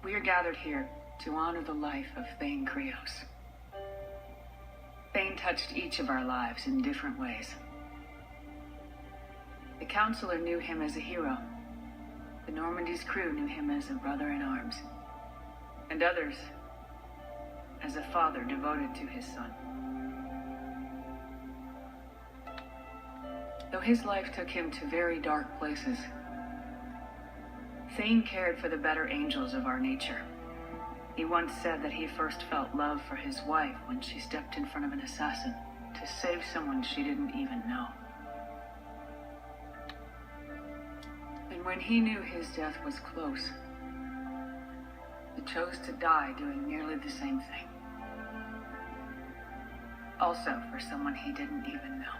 We are gathered here to honor the life of Thane Krios. Thane touched each of our lives in different ways. The Counselor knew him as a hero. The Normandy's crew knew him as a brother in arms. And others as a father devoted to his son. Though his life took him to very dark places, Thane cared for the better angels of our nature. He once said that he first felt love for his wife when she stepped in front of an assassin to save someone she didn't even know. And when he knew his death was close, he chose to die doing nearly the same thing. Also for someone he didn't even know.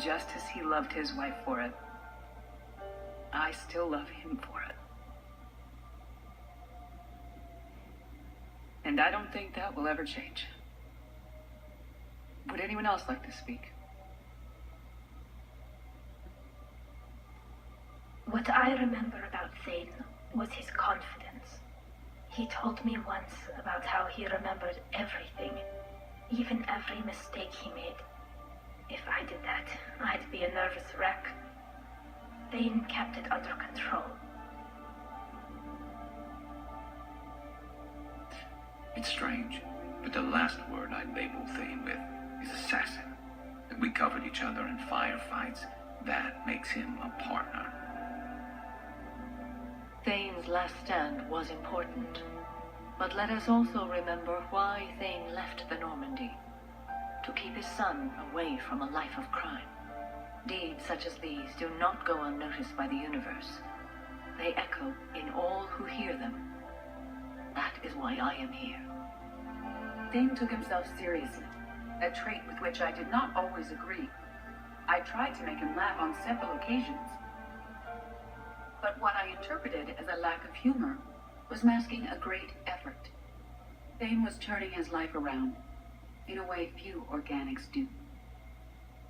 Just as he loved his wife for it, I still love him for it. And I don't think that will ever change. Would anyone else like to speak? What I remember about Thane was his confidence. He told me once about how he remembered everything, even every mistake he made. If I did that, I'd be a nervous wreck. Thane kept it under control. It's strange, but the last word I'd label Thane with is assassin. That we covered each other in firefights, that makes him a partner. Thane's last stand was important, but let us also remember why Thane left the Normandy. To keep his son away from a life of crime. Deeds such as these do not go unnoticed by the universe. They echo in all who hear them. That is why I am here. Thane took himself seriously, a trait with which I did not always agree. I tried to make him laugh on several occasions. But what I interpreted as a lack of humor was masking a great effort. Thane was turning his life around, in a way few organics do.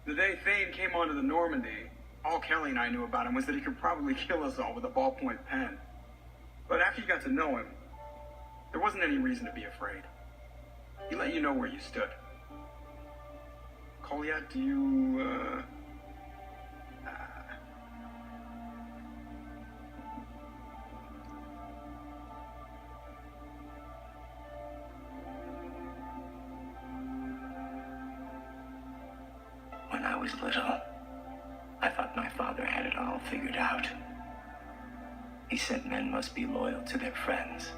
The day Thane came onto the Normandy, all Kelly and I knew about him was that he could probably kill us all with a ballpoint pen. But after you got to know him, there wasn't any reason to be afraid. He let you know where you stood. Kolya, do you, When I was little, I thought my father had it all figured out. He said men must be loyal to their friends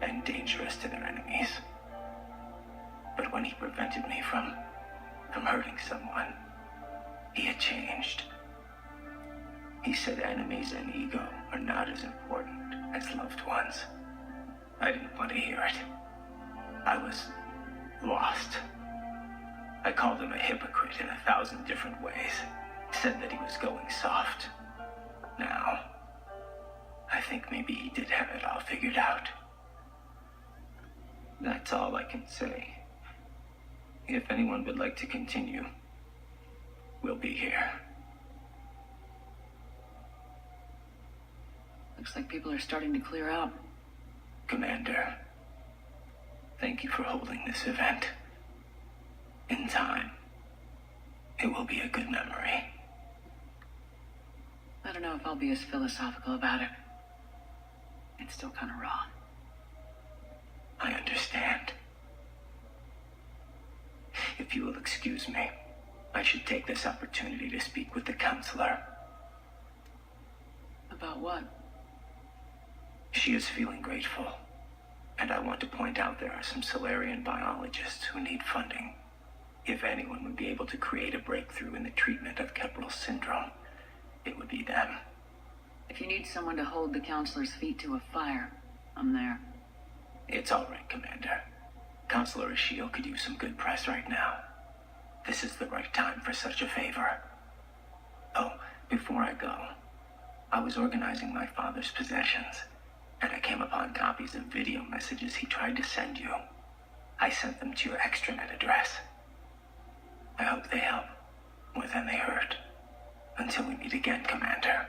and dangerous to their enemies. But when he prevented me from hurting someone, he had changed. He said enemies and ego are not as important as loved ones. I didn't want to hear it. I was lost. I called him a hypocrite in 1,000 different ways. Said that he was going soft. Now, I think maybe he did have it all figured out. That's all I can say. If anyone would like to continue, we'll be here. Looks like people are starting to clear out. Commander, thank you for holding this event. In time, it will be a good memory. I don't know if I'll be as philosophical about it. It's still kind of raw. I understand. If you will excuse me, I should take this opportunity to speak with the Counselor. About what? She is feeling grateful, and I want to point out there are some Solarian biologists who need funding. If anyone would be able to create a breakthrough in the treatment of Keppel's syndrome, it would be them. If you need someone to hold the Counselor's feet to a fire, I'm there. It's all right, Commander. Counselor Ashiel could use some good press right now. This is the right time for such a favor. Oh, before I go, I was organizing my father's possessions, and I came upon copies of video messages he tried to send you. I sent them to your extranet address. I hope they help more than they hurt. Until we meet again, Commander.